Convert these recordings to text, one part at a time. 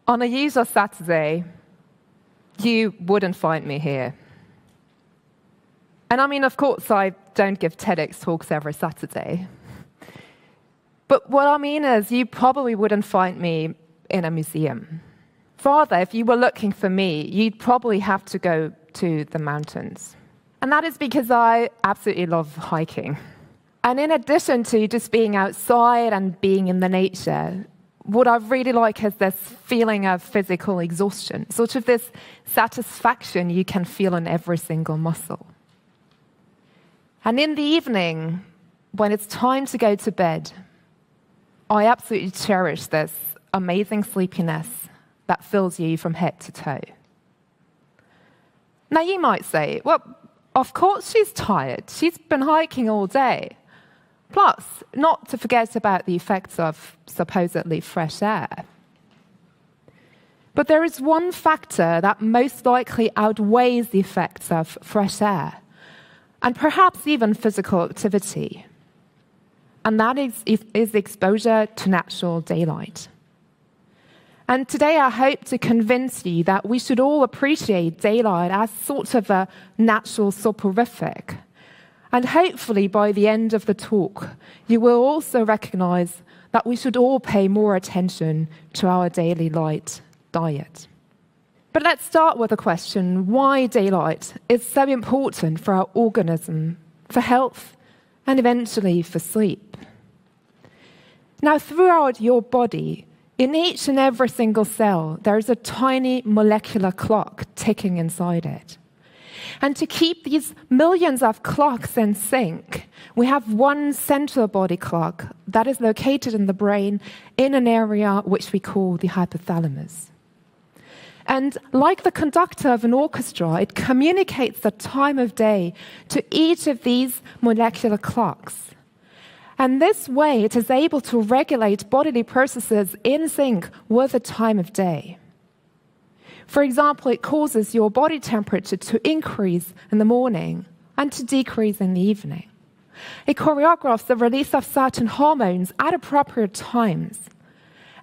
On a usual Saturday, you wouldn't find me here. And I mean, of course, I don't give TEDx talks every Saturday. But what I mean is, you probably wouldn't find me in a museum. Rather, if you were looking for me, you'd probably have to go to the mountains. And that is because I absolutely love hiking. And in addition to just being outside and being in the nature, what I really like is this feeling of physical exhaustion, sort of this satisfaction you can feel in every single muscle. And in the evening, when it's time to go to bed, I absolutely cherish this amazing sleepiness that fills you from head to toe. Now you might say, well, of course she's tired. She's been hiking all day. Plus, not to forget about the effects of supposedly fresh air. But there is one factor that most likely outweighs the effects of fresh air, and perhaps even physical activity. And that is exposure to natural daylight. And today I hope to convince you that we should all appreciate daylight as sort of a natural soporific. And hopefully by the end of the talk, you will also recognize that we should all pay more attention to our daily light diet. But let's start with the question, why daylight is so important for our organism, for health, and eventually for sleep. Now, throughout your body, in each and every single cell, there is a tiny molecular clock ticking inside it. And to keep these millions of clocks in sync, we have one central body clock that is located in the brain in an area which we call the hypothalamus. And like the conductor of an orchestra, it communicates the time of day to each of these molecular clocks. And this way, it is able to regulate bodily processes in sync with the time of day. For example, it causes your body temperature to increase in the morning and to decrease in the evening. It choreographs the release of certain hormones at appropriate times.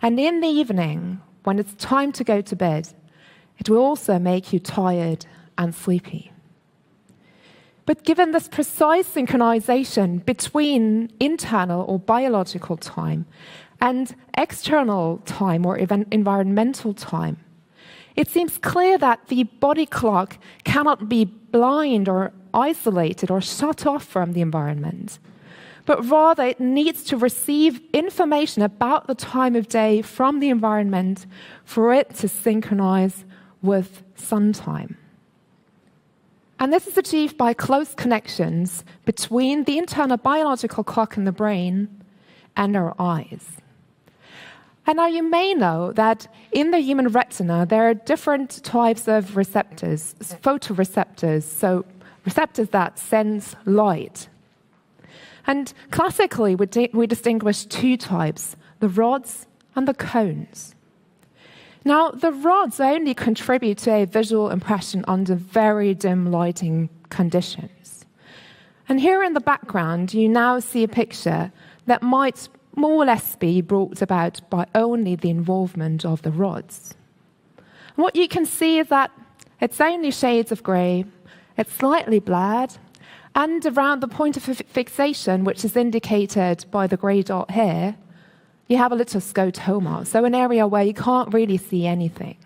And in the evening, when it's time to go to bed, it will also make you tired and sleepy. But given this precise synchronization between internal or biological time and external time or environmental time, it seems clear that the body clock cannot be blind or isolated or shut off from the environment, but rather it needs to receive information about the time of day from the environment for it to synchronize with sun time. And this is achieved by close connections between the internal biological clock in the brain and our eyes. And now you may know that in the human retina, there are different types of receptors, photoreceptors, so receptors that sense light. And classically, we distinguish two types, the rods and the cones. Now, the rods only contribute to a visual impression under very dim lighting conditions. And here in the background, you now see a picture that might more or less be brought about by only the involvement of the rods. And what you can see is that it's only shades of grey, it's slightly blurred, and around the point of fixation, which is indicated by the grey dot here, you have a little scotoma, so an area where you can't really see anything.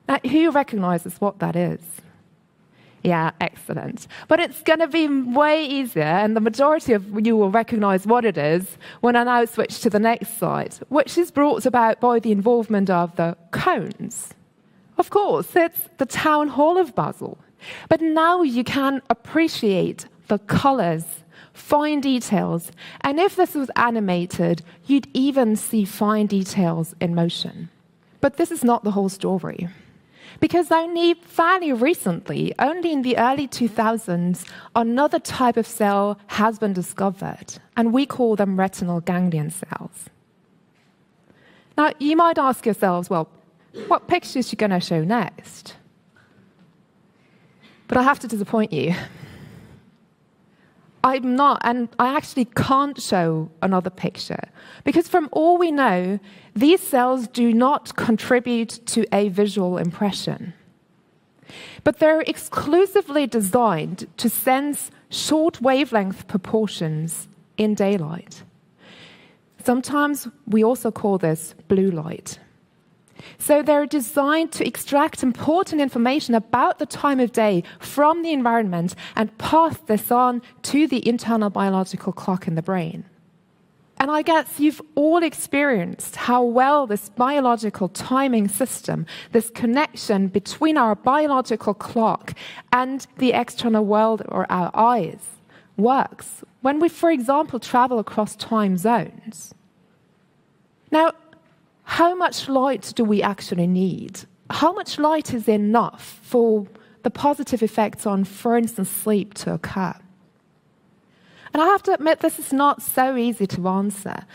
Now, who recognizes what that is? Yeah, excellent. But it's going to be way easier, and the majority of you will recognize what it is when I now switch to the next slide, which is brought about by the involvement of the cones. Of course, it's the town hall of Basel. But now you can appreciate the colors, fine details, and if this was animated, you'd even see fine details in motion. But this is not the whole story. Because only fairly recently, only in the early 2000s, another type of cell has been discovered, and we call them retinal ganglion cells. Now, you might ask yourselves, well, what picture is she going to show next? But I have to disappoint you. I'm not, and I actually can't show another picture, because from all we know, these cells do not contribute to a visual impression. But they're exclusively designed to sense short wavelength proportions in daylight. Sometimes we also call this blue light. So they're designed to extract important information about the time of day from the environment and pass this on to the internal biological clock in the brain. And I guess you've all experienced how well this biological timing system, this connection between our biological clock and the external world or our eyes, works when we, for example, travel across time zones. Now, how much light do we actually need? How much light is enough for the positive effects on, for instance, sleep to occur? And I have to admit, this is not so easy to answer.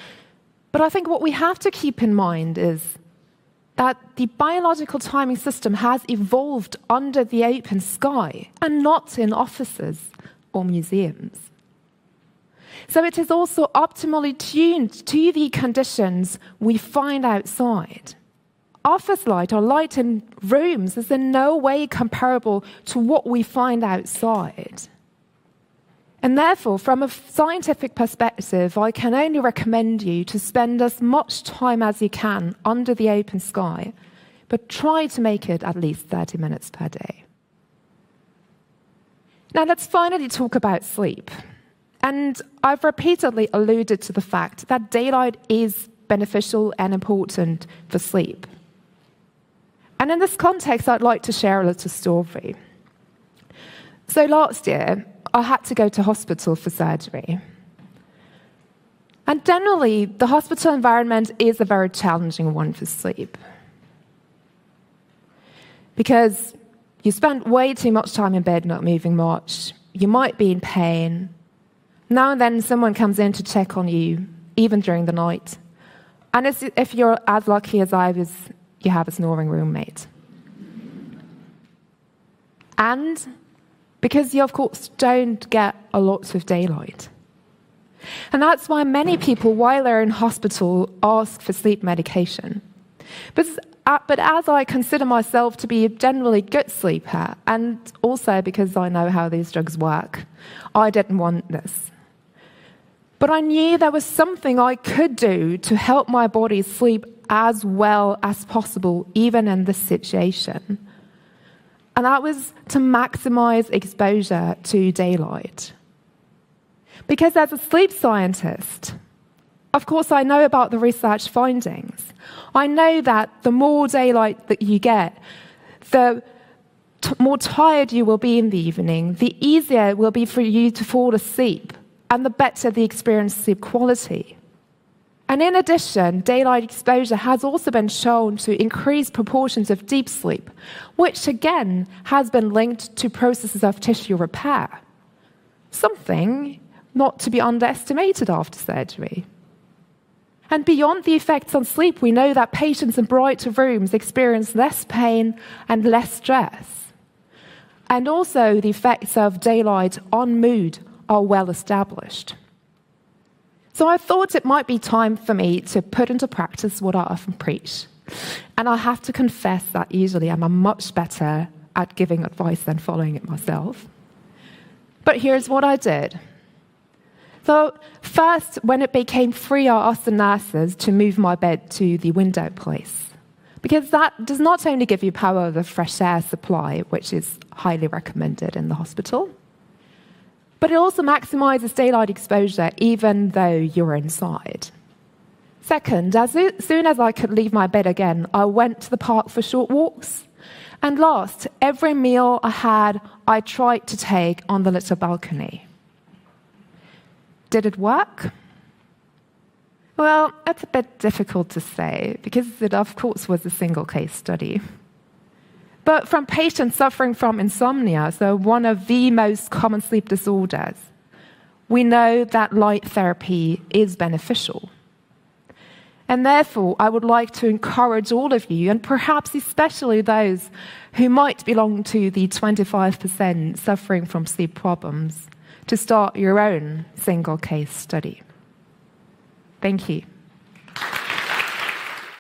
But I think what we have to keep in mind is that the biological timing system has evolved under the open sky and not in offices or museums. So it is also optimally tuned to the conditions we find outside. Office light or light in rooms is in no way comparable to what we find outside. And therefore, from a scientific perspective, I can only recommend you to spend as much time as you can under the open sky, but try to make it at least 30 minutes per day. Now let's finally talk about sleep. And I've repeatedly alluded to the fact that daylight is beneficial and important for sleep. And in this context, I'd like to share a little story. So last year, I had to go to hospital for surgery. And generally, the hospital environment is a very challenging one for sleep. Because you spend way too much time in bed not moving much. You might be in pain. Now and then someone comes in to check on you, even during the night. And if you're as lucky as I was, you have a snoring roommate. And because you, of course, don't get a lot of daylight. And that's why many people, while they're in hospital, ask for sleep medication. But as I consider myself to be a generally good sleeper, and also because I know how these drugs work, I didn't want this. But I knew there was something I could do to help my body sleep as well as possible, even in this situation. And that was to maximize exposure to daylight. Because as a sleep scientist, of course, I know about the research findings. I know that the more daylight that you get, the more tired you will be in the evening, the easier it will be for you to fall asleep, and the better the experienced sleep quality. And in addition, daylight exposure has also been shown to increase proportions of deep sleep, which again has been linked to processes of tissue repair. Something not to be underestimated after surgery. And beyond the effects on sleep, we know that patients in brighter rooms experience less pain and less stress. And also the effects of daylight on mood are well established. So I thought it might be time for me to put into practice what I often preach. And I have to confess that usually I'm much better at giving advice than following it myself. But here's what I did. So first, when it became free, I asked the nurses to move my bed to the window place. Because that does not only give you power of the fresh air supply, which is highly recommended in the hospital, but it also maximizes daylight exposure even though you're inside. Second, as soon as I could leave my bed again, I went to the park for short walks. And last, every meal I had, I tried to take on the little balcony. Did it work? Well, it's a bit difficult to say, because it, of course, was a single case study. But from patients suffering from insomnia, so one of the most common sleep disorders, we know that light therapy is beneficial. And therefore, I would like to encourage all of you, and perhaps especially those who might belong to the 25% suffering from sleep problems, to start your own single case study. Thank you.